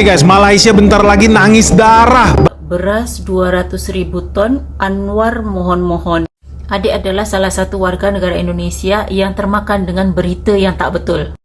Guys, Malaysia bentar lagi nangis darah. Beras 200.000 ton, Anwar mohon-mohon. Adik adalah salah satu warga negara Indonesia yang termakan dengan berita yang tak betul.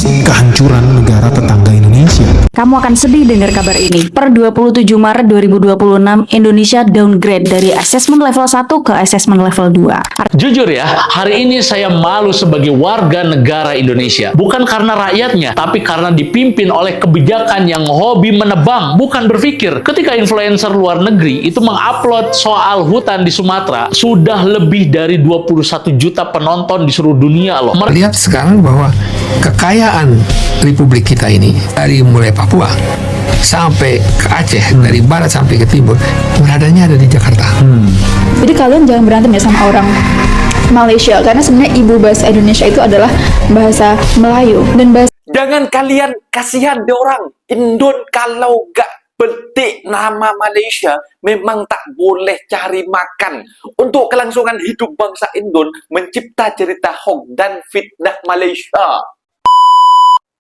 Kehancuran negara tetangga Indonesia. Kamu akan sedih dengar kabar ini. Per 27 Maret 2026, Indonesia downgrade dari asesmen level 1 ke asesmen level 2. Jujur ya, hari ini saya malu sebagai warga negara Indonesia. Bukan karena rakyatnya, tapi karena dipimpin oleh kebijakan yang hobi menebang, bukan berpikir. Ketika influencer luar negeri itu mengupload soal hutan di Sumatera, sudah lebih dari 21 juta penonton di seluruh dunia loh. Lihat sekarang bahwa kekayaan Republik kita ini dari mulai Papua sampai ke Aceh, dari barat sampai ke timur, beradanya ada di Jakarta. Jadi kalian jangan berantem ya sama orang Malaysia, karena sebenarnya ibu bahasa Indonesia itu adalah bahasa Melayu dan bahasa. Jangan kalian kasihan di orang Indon, kalau gak petik nama Malaysia memang tak boleh cari makan. Untuk kelangsungan hidup bangsa Indon, mencipta cerita hoax dan fitnah Malaysia.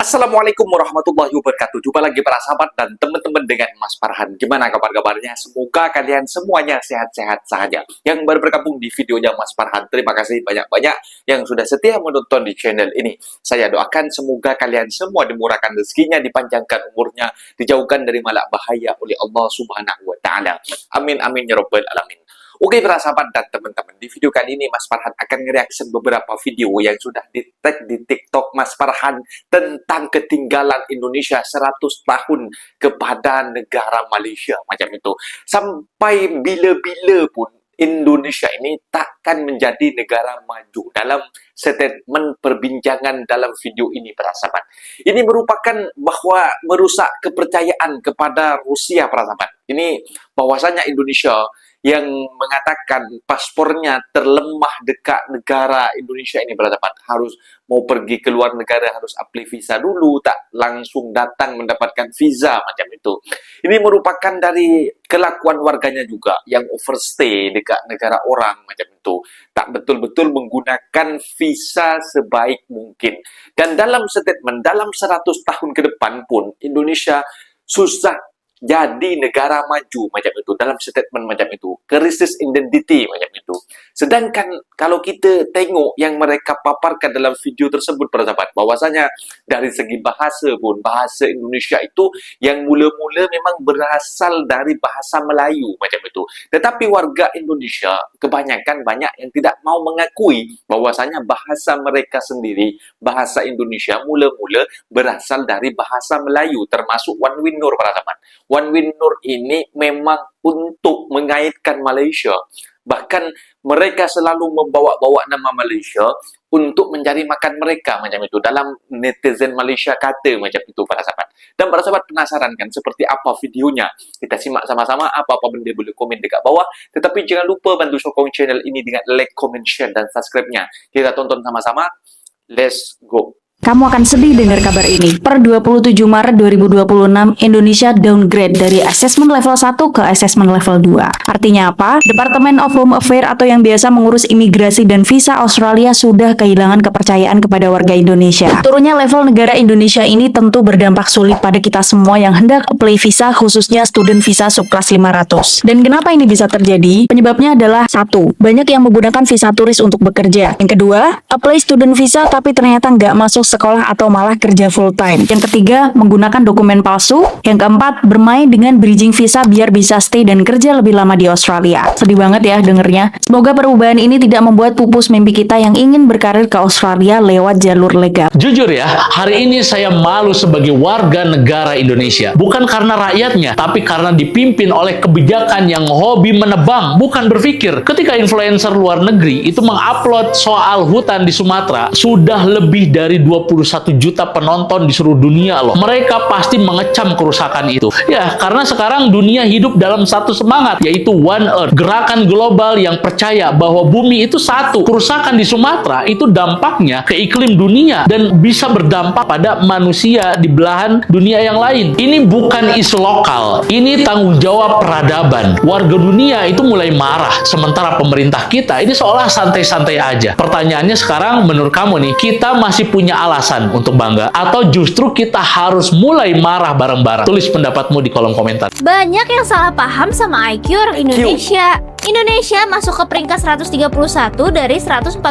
Assalamualaikum warahmatullahi wabarakatuh. Jumpa lagi para sahabat dan teman-teman dengan Mas Farhan. Gimana kabar-kabarnya? Semoga kalian semuanya sehat-sehat saja. Yang baru bergabung di videonya Mas Farhan, terima kasih banyak-banyak yang sudah setia menonton di channel ini. Saya doakan semoga kalian semua dimurahkan rezekinya, dipanjangkan umurnya, dijauhkan dari malak bahaya oleh Allah Subhanahu wa Ta'ala. Amin amin ya rabbal alamin. Oke para sahabat dan teman-teman, di video kali ini Mas Farhan akan nge-reaction beberapa video yang sudah di-tag di TikTok Mas Farhan tentang ketinggalan Indonesia 100 tahun kepada negara Malaysia, macam itu. Sampai bila-bila pun Indonesia ini takkan menjadi negara maju. Dalam statement perbincangan dalam video ini para sahabat, ini merupakan bahwa merusak kepercayaan kepada Rusia para sahabat. Ini bahwasanya Indonesia yang mengatakan paspornya terlemah dekat negara Indonesia ini berdapat, harus mau pergi ke luar negara harus apply visa dulu, tak langsung datang mendapatkan visa macam itu. Ini merupakan dari kelakuan warganya juga yang overstay dekat negara orang macam itu, tak betul-betul menggunakan visa sebaik mungkin. Dan dalam statement dalam 100 tahun ke depan pun Indonesia susah jadi negara maju macam itu, dalam statement macam itu, krisis identity macam itu. Sedangkan kalau kita tengok yang mereka paparkan dalam video tersebut para sahabat, bahwasanya dari segi bahasa pun, bahasa Indonesia itu yang mula-mula memang berasal dari bahasa Melayu macam itu. Tetapi warga Indonesia kebanyakan banyak yang tidak mau mengakui bahwasanya bahasa mereka sendiri, bahasa Indonesia mula-mula berasal dari bahasa Melayu, termasuk Wan Win Nur para sahabat. Wan Win Nur ini memang untuk mengaitkan Malaysia. Bahkan mereka selalu membawa-bawa nama Malaysia untuk mencari makan mereka macam itu. Dalam netizen Malaysia kata macam itu para sahabat. Dan para sahabat penasaran kan seperti apa videonya? Kita simak sama-sama. Apa-apa benda boleh komen dekat bawah. Tetapi jangan lupa bantu sokong channel ini dengan like, comment, share, dan subscribe-nya. Kita tonton sama-sama. Let's go. Kamu akan sedih dengar kabar ini. Per 27 Maret 2026, Indonesia downgrade dari asesmen level 1 ke asesmen level 2. Artinya apa? Departemen of Home Affairs atau yang biasa mengurus imigrasi dan visa Australia sudah kehilangan kepercayaan kepada warga Indonesia. Turunnya level negara Indonesia ini tentu berdampak sulit pada kita semua yang hendak apply visa, khususnya student visa subkelas 500. Dan kenapa ini bisa terjadi? Penyebabnya adalah satu, banyak yang menggunakan visa turis untuk bekerja. Yang kedua, apply student visa tapi ternyata nggak masuk sekolah atau malah kerja full time. Yang ketiga, menggunakan dokumen palsu. Yang keempat, bermain dengan bridging visa biar bisa stay dan kerja lebih lama di Australia. Sedih banget ya dengernya. Semoga perubahan ini tidak membuat pupus mimpi kita yang ingin berkarir ke Australia lewat jalur legal. Jujur ya, hari ini saya malu sebagai warga negara Indonesia. Bukan karena rakyatnya, tapi karena dipimpin oleh kebijakan yang hobi menebang, bukan berpikir. Ketika influencer luar negeri itu mengupload soal hutan di Sumatera, sudah lebih dari 21 juta penonton di seluruh dunia loh. Mereka pasti mengecam kerusakan itu. Ya, karena sekarang dunia hidup dalam satu semangat, yaitu One Earth. Gerakan global yang percaya bahwa bumi itu satu. Kerusakan di Sumatera itu dampaknya ke iklim dunia dan bisa berdampak pada manusia di belahan dunia yang lain. Ini bukan isu lokal. Ini tanggung jawab peradaban. Warga dunia itu mulai marah. Sementara pemerintah kita ini seolah santai-santai aja. Pertanyaannya sekarang menurut kamu nih, kita masih punya alasan untuk bangga? Atau justru kita harus mulai marah bareng-bareng? Tulis pendapatmu di kolom komentar. Banyak yang salah paham sama IQ orang Indonesia. Indonesia masuk ke peringkat 131 dari 142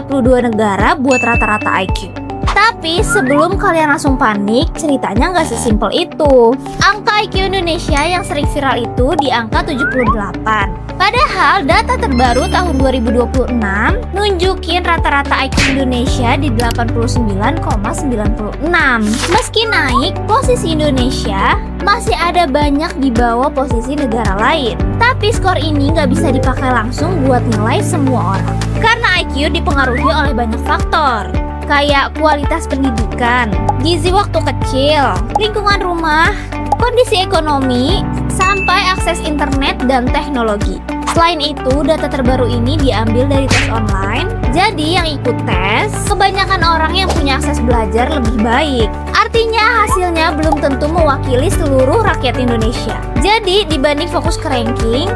negara buat rata-rata IQ. Tapi sebelum kalian langsung panik, ceritanya nggak sesimpel itu. Angka IQ Indonesia yang sering viral itu di angka 78. Padahal data terbaru tahun 2026 nunjukin rata-rata IQ Indonesia di 89,96. Meski naik, posisi Indonesia masih ada banyak di bawah posisi negara lain. Tapi skor ini nggak bisa dipakai langsung buat nilai semua orang. Karena IQ dipengaruhi oleh banyak faktor. Kayak kualitas pendidikan, gizi waktu kecil, lingkungan rumah, kondisi ekonomi, sampai akses internet dan teknologi. Selain itu, data terbaru ini diambil dari tes online. Jadi yang ikut tes, kebanyakan orang yang punya akses belajar lebih baik. Artinya hasilnya belum tentu mewakili seluruh rakyat Indonesia. Jadi dibanding fokus ke ranking,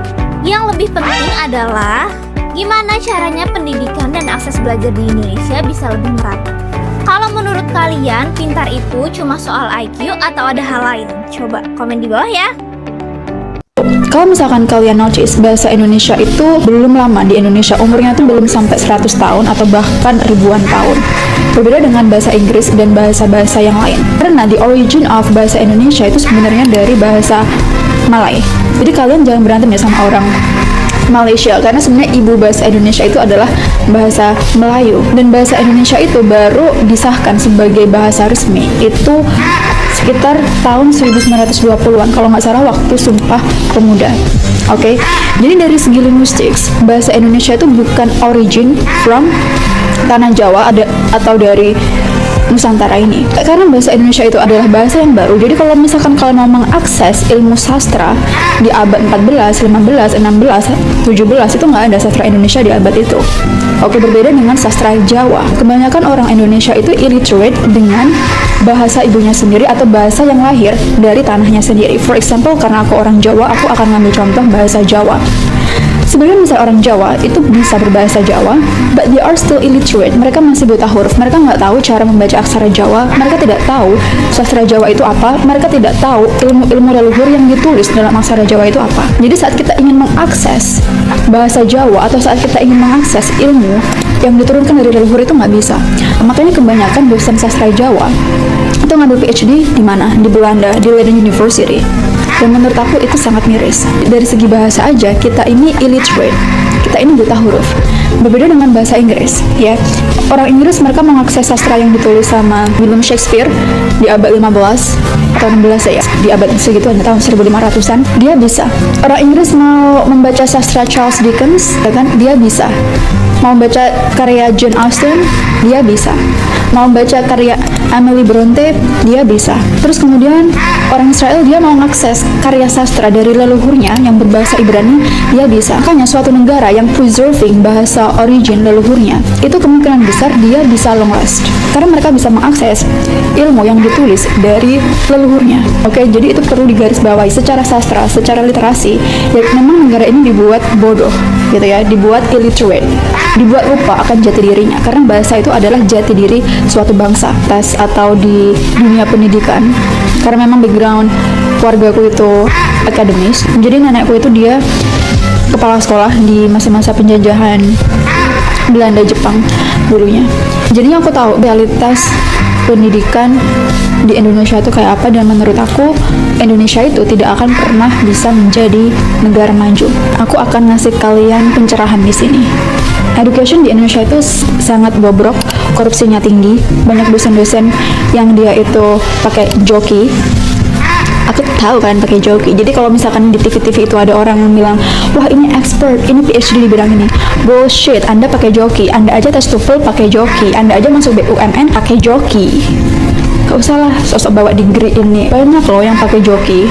yang lebih penting adalah gimana caranya pendidikan dan akses belajar di Indonesia bisa lebih merata. Kalau menurut kalian, pintar itu cuma soal IQ atau ada hal lain? Coba komen di bawah ya. Kalau misalkan kalian notice, bahasa Indonesia itu belum lama di Indonesia, umurnya tuh belum sampai 100 tahun atau bahkan ribuan tahun. Berbeda dengan bahasa Inggris dan bahasa-bahasa yang lain. Karena the origin of bahasa Indonesia itu sebenarnya dari bahasa Malay. Jadi kalian jangan berantem ya sama orang Malaysia, karena sebenarnya ibu bahasa Indonesia itu adalah bahasa Melayu, dan bahasa Indonesia itu baru disahkan sebagai bahasa resmi itu sekitar tahun 1920-an kalau nggak salah, waktu Sumpah Pemuda. Oke, jadi dari segi linguistics, bahasa Indonesia itu bukan origin from tanah Jawa atau dari Nusantara ini, karena bahasa Indonesia itu adalah bahasa yang baru. Jadi kalau misalkan kalian mau mengakses ilmu sastra di abad 14, 15, 16, 17, itu nggak ada sastra Indonesia di abad itu. Oke, berbeda dengan sastra Jawa. Kebanyakan orang Indonesia itu illiterate dengan bahasa ibunya sendiri atau bahasa yang lahir dari tanahnya sendiri. For example, karena aku orang Jawa, aku akan ngambil contoh bahasa Jawa. Sebenarnya misal orang Jawa itu bisa berbahasa Jawa, but they are still illiterate. Mereka masih buta huruf. Mereka nggak tahu cara membaca aksara Jawa. Mereka tidak tahu sastra Jawa itu apa. Mereka tidak tahu ilmu-ilmu leluhur yang ditulis dalam aksara Jawa itu apa. Jadi saat kita ingin mengakses bahasa Jawa atau saat kita ingin mengakses ilmu yang diturunkan dari leluhur itu nggak bisa. Makanya kebanyakan dosen sastra Jawa itu ngambil PhD di mana? Di Belanda, di Leiden University. Dan menurut aku itu sangat miris. Dari segi bahasa aja, kita ini illiterate. Kita ini buta huruf. Berbeda dengan bahasa Inggris, ya. Orang Inggris mereka mengakses sastra yang ditulis sama William Shakespeare di abad 15 atau 16 ya. Di abad segituan, tahun 1500-an, dia bisa. Orang Inggris mau membaca sastra Charles Dickens, ya kan? Dia bisa. Mau baca karya Jane Austen, dia bisa. Mau baca karya Emily Bronte, dia bisa. Terus kemudian orang Israel dia mau mengakses karya sastra dari leluhurnya yang berbahasa Ibrani, dia bisa. Makanya suatu negara yang preserving bahasa origin leluhurnya, itu kemungkinan besar dia bisa long last. Karena mereka bisa mengakses ilmu yang ditulis dari leluhurnya. Oke, jadi itu perlu digarisbawahi secara sastra, secara literasi. Ya memang negara ini dibuat bodoh, gitu ya, dibuat illiterate, dibuat lupa akan jati dirinya. Karena bahasa itu adalah jati diri suatu bangsa. Tes atau di dunia pendidikan, karena memang background keluargaku itu akademis, jadi nenekku itu dia kepala sekolah di masa-masa penjajahan Belanda Jepang dulunya. Jadi aku tahu realitas pendidikan di Indonesia itu kayak apa, dan menurut aku Indonesia itu tidak akan pernah bisa menjadi negara maju. Aku akan ngasih kalian pencerahan di sini. Education di Indonesia itu sangat bobrok, korupsinya tinggi, banyak dosen-dosen yang dia itu pakai joki. Aku tahu kan pakai joki. Jadi kalau misalkan di TV-TV itu ada orang yang bilang, wah ini expert, ini PhD di bidang ini. Bullshit, Anda pakai joki. Anda aja tes TOEFL pakai joki. Anda aja masuk BUMN pakai joki. Gak usah lah sosok bawa degree ini. Banyak loh yang pakai joki.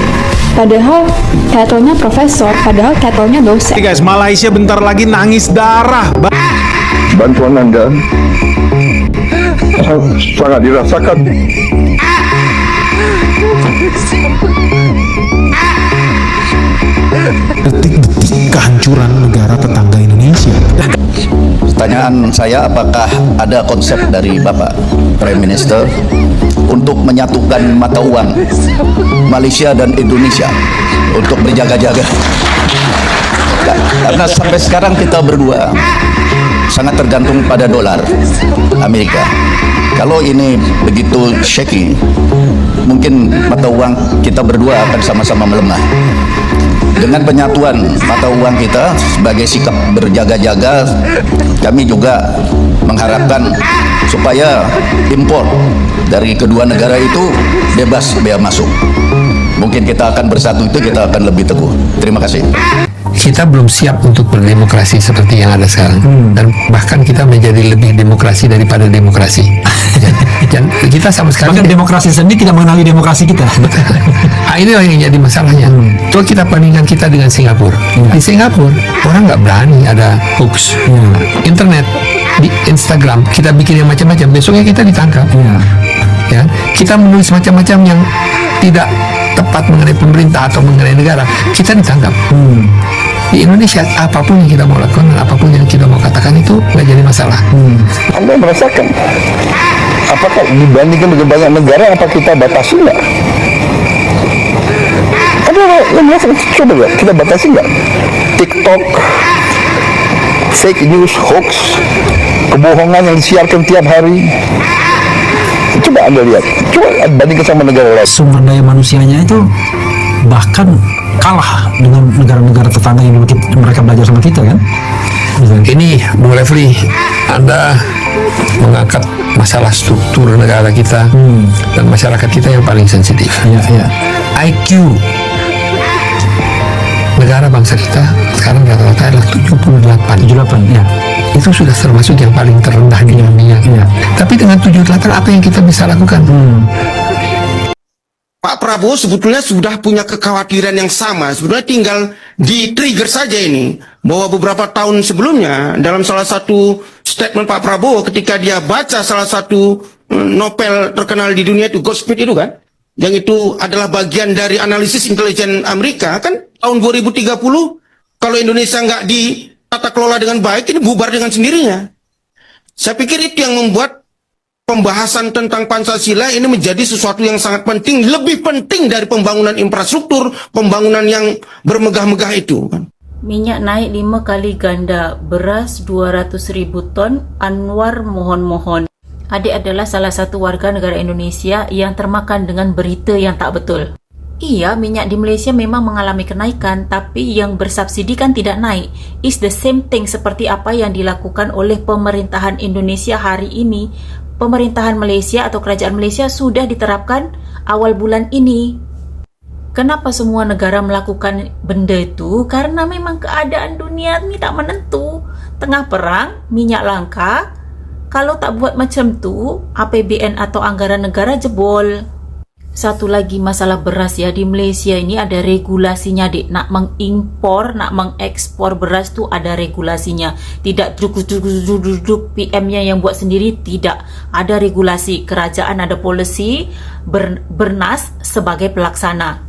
Padahal title-nya profesor, padahal title-nya dosen. Guys, Malaysia bentar lagi nangis darah. Bantuan Anda sangat dirasakan. Detik-detik kehancuran negara tetangga Indonesia. Pertanyaan saya, apakah ada konsep dari Bapak Prime Minister untuk menyatukan mata uang Malaysia dan Indonesia untuk berjaga-jaga? Karena sampai sekarang kita berdua sangat tergantung pada dolar Amerika. Kalau ini begitu shaky, mungkin mata uang kita berdua akan sama-sama melemah. Dengan penyatuan mata uang kita sebagai sikap berjaga-jaga, kami juga mengharapkan supaya impor dari kedua negara itu bebas bea masuk. Mungkin kita akan bersatu, itu kita akan lebih teguh. Terima kasih. Kita belum siap untuk berdemokrasi seperti yang ada sekarang, dan bahkan kita menjadi lebih demokrasi daripada demokrasi. Dan kita sama sekali Bahkan demokrasi sendiri tidak mengenali demokrasi kita. Ini yang jadi masalahnya. Kalau kita bandingkan kita dengan Singapura, di Singapura orang nggak berani ada hoax. Internet, di Instagram kita bikin yang macam-macam, besoknya kita ditangkap. Ya, kita menulis macam-macam yang tidak tepat mengenai pemerintah atau mengenai negara, kita ditangkap. Di Indonesia, apapun yang kita mau lakukan dan apapun yang kita mau katakan itu nggak jadi masalah. Anda merasakan apakah dibandingkan dengan banyak negara, apa kita batasi nggak? Ada yang merasakan, coba nggak kita batasi nggak? TikTok, fake news, hoax, kebohongan yang disiarkan tiap hari. Coba Anda lihat, coba bandingkan sama negara lain. Sumber daya manusianya itu bahkan kalah dengan negara-negara tetangga yang mereka belajar sama kita kan. Ini Bung Refli, Anda mengangkat masalah struktur negara kita dan masyarakat kita yang paling sensitif. IQ negara bangsa kita sekarang rata-rata adalah 78 ya. Itu sudah termasuk yang paling terendah di dunia. Tapi dengan 78 apa yang kita bisa lakukan? Pak Prabowo sebetulnya sudah punya kekhawatiran yang sama. Sebetulnya tinggal di-trigger saja ini. Bahwa beberapa tahun sebelumnya, dalam salah satu statement Pak Prabowo ketika dia baca salah satu novel terkenal di dunia itu, Godspeed itu kan, yang itu adalah bagian dari analisis intelijen Amerika, kan tahun 2030, kalau Indonesia nggak ditata kelola dengan baik, ini bubar dengan sendirinya. Saya pikir itu yang membuat pembahasan tentang Pancasila ini menjadi sesuatu yang sangat penting, lebih penting dari pembangunan infrastruktur, pembangunan yang bermegah-megah itu. Minyak naik 5 kali ganda, beras 200.000 ton, Anwar mohon-mohon. Adik adalah salah satu warga negara Indonesia yang termakan dengan berita yang tak betul. Iya, minyak di Malaysia memang mengalami kenaikan, tapi yang bersubsidi kan tidak naik. It's the same thing seperti apa yang dilakukan oleh pemerintahan Indonesia hari ini. Pemerintahan Malaysia atau kerajaan Malaysia sudah diterapkan awal bulan ini. Kenapa semua negara melakukan benda itu? Karena memang keadaan dunia ini tak menentu. Tengah perang, minyak langka. Kalau tak buat macam tu, APBN atau anggaran negara jebol. Satu lagi masalah beras ya, di Malaysia ini ada regulasinya dik. Nak mengimpor, nak mengekspor beras tu ada regulasinya. Tidak duduk PM-nya yang buat sendiri, tidak. Ada regulasi, kerajaan ada polisi, Bernas sebagai pelaksana.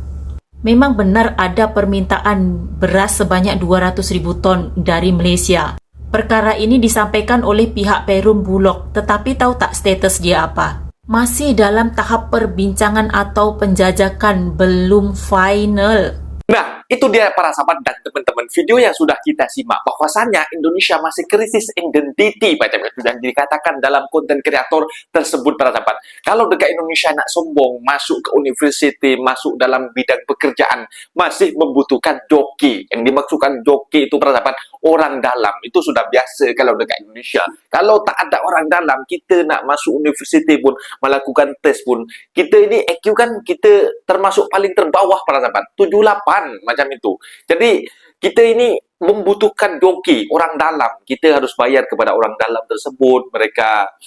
Memang benar ada permintaan beras sebanyak 200.000 ton dari Malaysia. Perkara ini disampaikan oleh pihak Perum Bulog, tetapi tahu tak status dia apa? Masih dalam tahap perbincangan atau penjajakan, belum final. Nah, itu dia para sahabat dan teman-teman video yang sudah kita simak, bahwasannya Indonesia masih krisis identiti macam itu, dan dikatakan dalam konten kreator tersebut para sahabat. Kalau dekat Indonesia nak sombong, masuk ke universiti, masuk dalam bidang pekerjaan, masih membutuhkan joki. Yang dimaksudkan joki itu para sahabat, orang dalam. Itu sudah biasa kalau dekat Indonesia. Kalau tak ada orang dalam, kita nak masuk universiti pun, melakukan tes pun, kita ini IQ kan kita termasuk paling terbawah para sahabat, 78 macam itu. Jadi kita ini membutuhkan joki orang dalam. Kita harus bayar kepada orang dalam tersebut. Mereka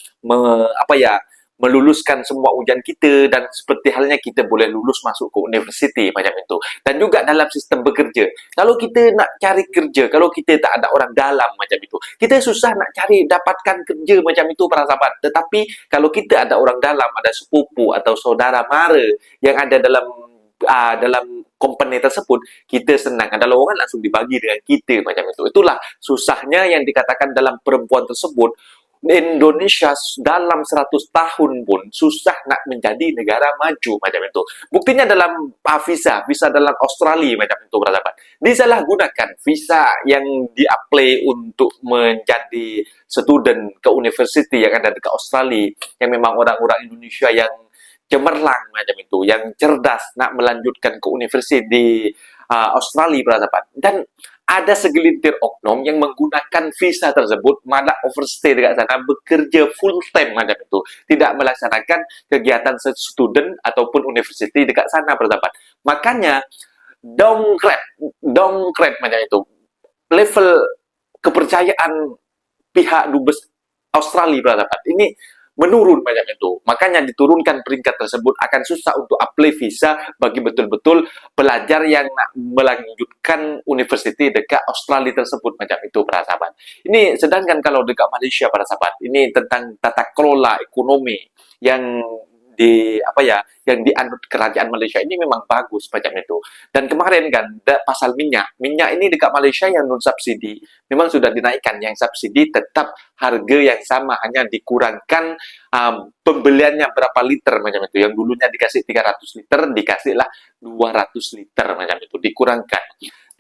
meluluskan semua ujian kita, dan seperti halnya kita boleh lulus masuk ke universiti macam itu. Dan juga dalam sistem bekerja. Kalau kita nak cari kerja, kalau kita tak ada orang dalam macam itu, kita susah nak cari dapatkan kerja macam itu para sahabat. Tetapi kalau kita ada orang dalam, ada sepupu atau saudara mara yang ada dalam company tersebut, kita senang. Ada lowongan langsung dibagi dengan kita macam itu. Itulah susahnya yang dikatakan dalam perempuan tersebut. Indonesia dalam 100 tahun pun susah nak menjadi negara maju macam itu. Buktinya dalam visa dalam Australia macam itu, bersahabat. Disalahgunakan visa yang di-apply untuk menjadi student ke university yang ada di Australia, yang memang orang-orang Indonesia yang cemerlang macam itu, yang cerdas nak melanjutkan ke universiti di Australia, bersahabat. Dan ada segelintir oknum yang menggunakan visa tersebut, malah overstay dekat sana, bekerja full time macam itu, tidak melaksanakan kegiatan student ataupun university dekat sana, bersahabat. Makanya downgrade macam itu, level kepercayaan pihak dubes Australia, bersahabat, ini menurun macam itu. Makanya diturunkan peringkat tersebut, akan susah untuk apply visa bagi betul-betul pelajar yang nak melanjutkan universiti dekat Australia tersebut macam itu, para sahabat. Ini sedangkan kalau dekat Malaysia, para sahabat, ini tentang tata kelola ekonomi yang yang dianut kerajaan Malaysia ini memang bagus macam itu. Dan kemarin kan pasal minyak ini dekat Malaysia yang non subsidi memang sudah dinaikkan, yang subsidi tetap harga yang sama, hanya dikurangkan pembeliannya berapa liter macam itu. Yang dulunya dikasih 300 liter, dikasihlah 200 liter macam itu, dikurangkan.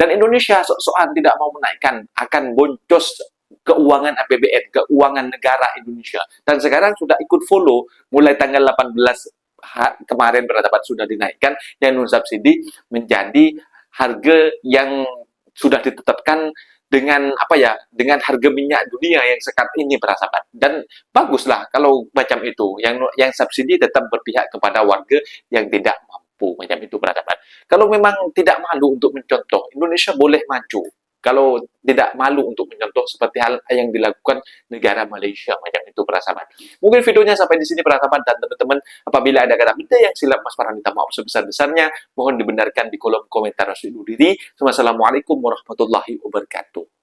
Dan Indonesia soal tidak mau menaikkan, akan boncos keuangan APBN, keuangan negara Indonesia. Dan sekarang sudah ikut follow, mulai tanggal 18 kemarin, bersahabat, sudah dinaikkan yang non subsidi menjadi harga yang sudah ditetapkan dengan dengan harga minyak dunia yang sekarang ini, bersahabat. Dan baguslah kalau macam itu, yang subsidi tetap berpihak kepada warga yang tidak mampu macam itu, bersahabat. Kalau memang tidak malu untuk mencontoh, Indonesia boleh maju. Kalau tidak malu untuk mencontoh seperti hal yang dilakukan negara Malaysia macam itu, para sahabat. Mungkin videonya sampai di sini, para sahabat, dan teman-teman, apabila ada kata benda yang silap, Mas Farhan minta maaf sebesar-besarnya. Mohon dibenarkan di kolom komentar. Assalamualaikum warahmatullahi wabarakatuh.